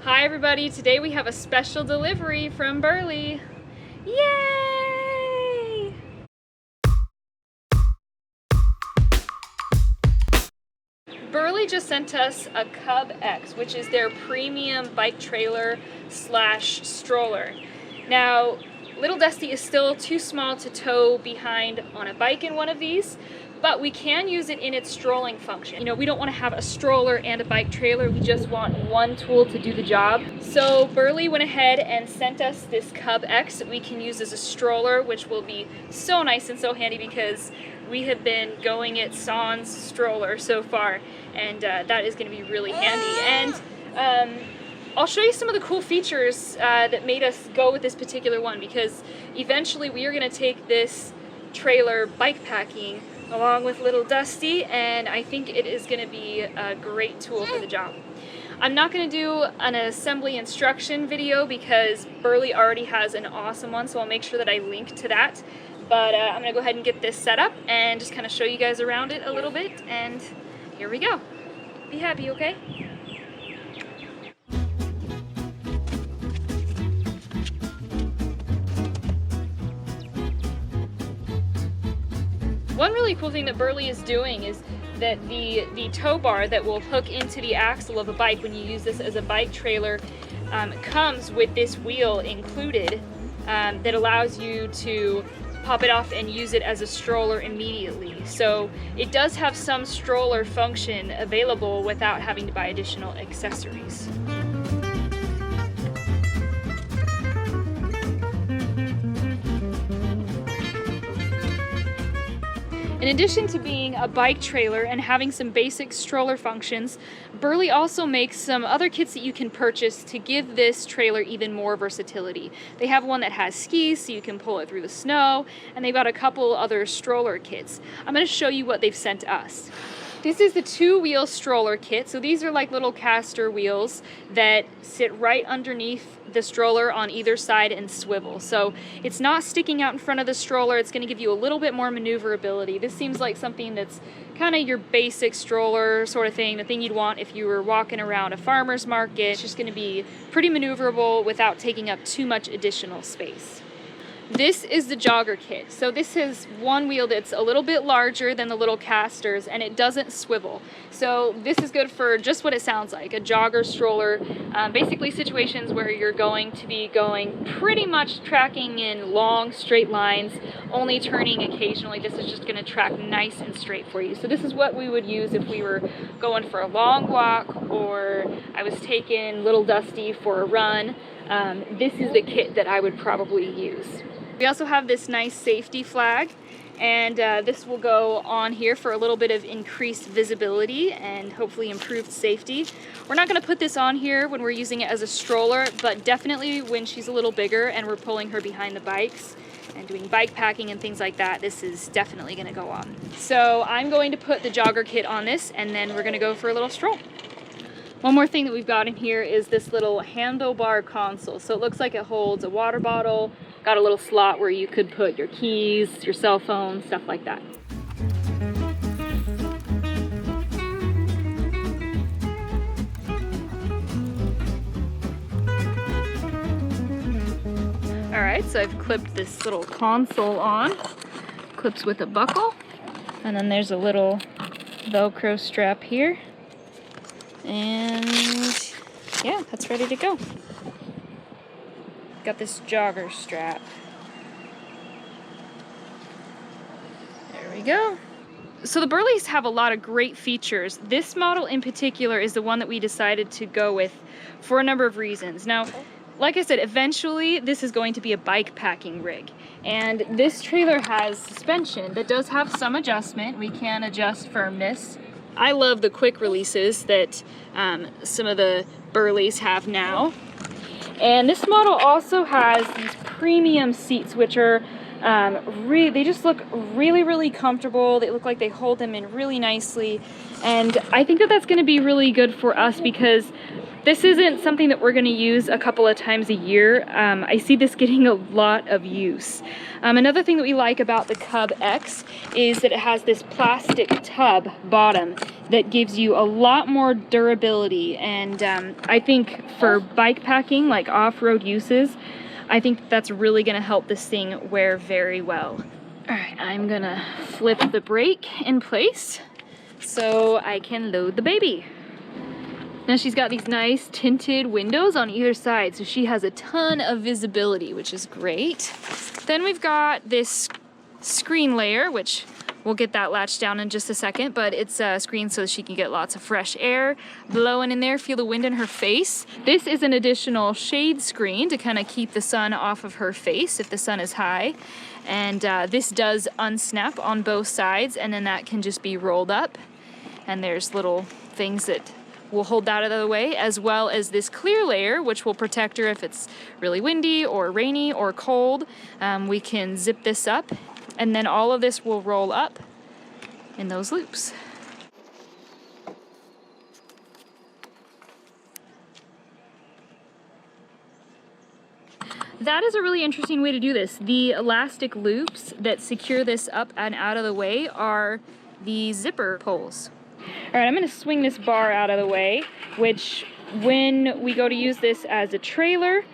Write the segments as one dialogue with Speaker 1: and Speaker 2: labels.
Speaker 1: Hi everybody, today we have a special delivery from Burley. Yay! Burley just sent us a Cub X, which is their premium bike trailer slash stroller. Now, little Dusty is still too small to tow behind on a bike in one of these, but we can use it in its strolling function. You know, we don't want to have a stroller and a bike trailer, we just want one tool to do the job. So Burley went ahead and sent us this Cub X that we can use as a stroller, which will be so nice and so handy because we have been going it sans stroller so far, and that is going to be really handy. And I'll show you some of the cool features that made us go with this particular one, because eventually we are going to take this trailer bike packing along with little Dusty, and I think it is going to be a great tool for the job. I'm not going to do an assembly instruction video because Burley already has an awesome one, so I'll make sure that I link to that. But I'm going to go ahead and get this set up and just kind of show you guys around it a little bit, and here we go. Be happy, okay? One really cool thing that Burley is doing is that the tow bar that will hook into the axle of a bike when you use this as a bike trailer comes with this wheel included that allows you to pop it off and use it as a stroller immediately. So it does have some stroller function available without having to buy additional accessories. In addition to being a bike trailer and having some basic stroller functions, Burley also makes some other kits that you can purchase to give this trailer even more versatility. They have one that has skis so you can pull it through the snow, and they've got a couple other stroller kits. I'm going to show you what they've sent us. This is the 2-wheel stroller kit. So these are like little caster wheels that sit right underneath the stroller on either side and swivel. So it's not sticking out in front of the stroller. It's going to give you a little bit more maneuverability. This seems like something that's kind of your basic stroller sort of thing, the thing you'd want if you were walking around a farmer's market. It's just going to be pretty maneuverable without taking up too much additional space. This is the Jogger Kit. So this is one wheel that's a little bit larger than the little casters, and it doesn't swivel. So this is good for just what it sounds like, a jogger stroller. Basically situations where you're going to be going pretty much tracking in long straight lines, only turning occasionally. This is just going to track nice and straight for you. So this is what we would use if we were going for a long walk, or I was taking little Dusty for a run. This is the kit that I would probably use. We also have this nice safety flag, and this will go on here for a little bit of increased visibility and hopefully improved safety. We're not going to put this on here when we're using it as a stroller, but definitely when she's a little bigger and we're pulling her behind the bikes and doing bike packing and things like that, this is definitely going to go on. So I'm going to put the Jogger Kit on this, and then we're going to go for a little stroll. One more thing that we've got in here is this little Handlebar Console. So it looks like it holds a water bottle, got a little slot where you could put your keys, your cell phone, stuff like that. Alright, so I've clipped this little console on. Clips with a buckle. And then there's a little Velcro strap here. And yeah, that's ready to go. Got this jogger strap. There we go. So the Burleys have a lot of great features. This model in particular is the one that we decided to go with for a number of reasons. Now, like I said, eventually this is going to be a bike packing rig. And this trailer has suspension that does have some adjustment. We can adjust firmness. I love the quick releases that some of the Burleys have now. And this model also has these premium seats, which are they just look really, really comfortable. They look like they hold them in really nicely. And I think that that's going to be really good for us because This isn't something that we're going to use a couple of times a year. I see this getting a lot of use. Another thing that we like about the Cub X is that it has this plastic tub bottom that gives you a lot more durability, and I think for bike packing, like off-road uses, I think that's really going to help this thing wear very well. All right, I'm gonna flip the brake in place so I can load the baby. Now she's got these nice tinted windows on either side, so she has a ton of visibility, which is great. Then we've got this screen layer, which we'll get that latched down in just a second, but it's a screen so she can get lots of fresh air blowing in there, feel the wind in her face. This is an additional shade screen to kind of keep the sun off of her face if the sun is high. And this does unsnap on both sides, and then that can just be rolled up. And there's little things that will hold that out of the way, as well as this clear layer, which will protect her if it's really windy or rainy or cold. We can zip this up, and then all of this will roll up in those loops. That is a really interesting way to do this. The elastic loops that secure this up and out of the way are the zipper pulls. All right, I'm gonna swing this bar out of the way, which when we go to use this as a trailer,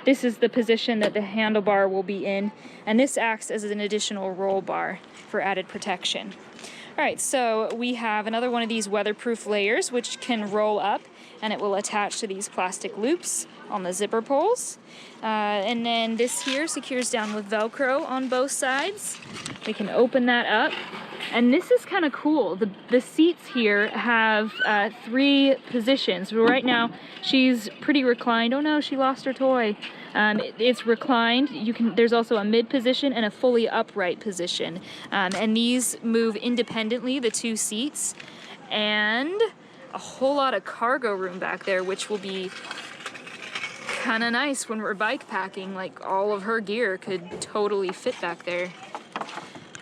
Speaker 1: this is the position that the handlebar will be in, and this acts as an additional roll bar for added protection. All right, so we have another one of these weatherproof layers, which can roll up, and it will attach to these plastic loops on the zipper pulls. And then this here secures down with Velcro on both sides. We can open that up. And this is kind of cool. The seats here have 3 positions. Right now, she's pretty reclined. Oh no, she lost her toy. It's reclined. There's also a mid position and a fully upright position. And these move independently, the 2 seats. And a whole lot of cargo room back there, which will be kind of nice when we're bike packing. Like, all of her gear could totally fit back there.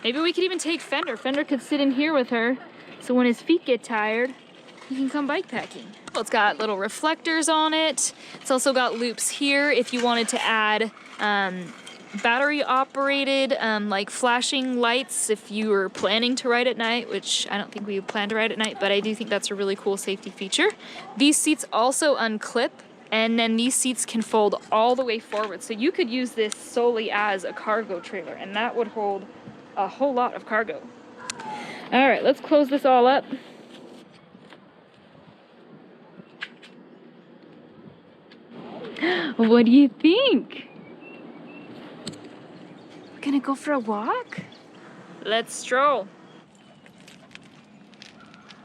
Speaker 1: Maybe we could even take Fender. Fender could sit in here with her, so when his feet get tired, he can come bike packing. Well, it's got little reflectors on it. It's also got loops here if you wanted to add battery operated like flashing lights if you were planning to ride at night, which I don't think we plan to ride at night, but I do think that's a really cool safety feature. These seats also unclip, and then these seats can fold all the way forward, so you could use this solely as a cargo trailer, and that would hold a whole lot of cargo. All right, let's close this all up. What do you think? We're gonna go for a walk? Let's stroll.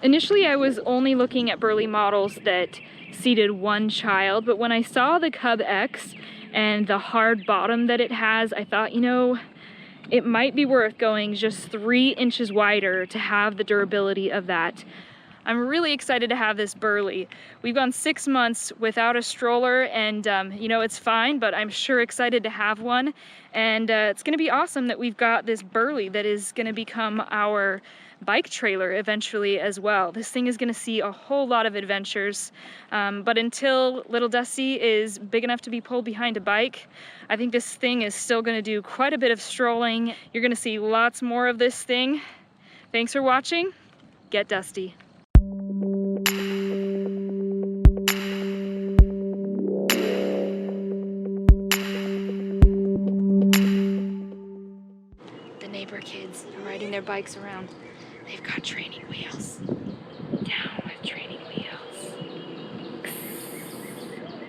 Speaker 1: Initially, I was only looking at Burley models that seated 1 child, but when I saw the Cub X and the hard bottom that it has, I thought, you know, it might be worth going just 3 inches wider to have the durability of that. I'm really excited to have this Burley. We've gone 6 months without a stroller, and you know, it's fine, but I'm sure excited to have one. And it's gonna be awesome that we've got this Burley that is gonna become our bike trailer eventually as well. This thing is gonna see a whole lot of adventures, but until little Dusty is big enough to be pulled behind a bike, I think this thing is still gonna do quite a bit of strolling. You're gonna see lots more of this thing. Thanks for watching. Get Dusty. The neighbor kids are riding their bikes around. They've got training wheels. Down.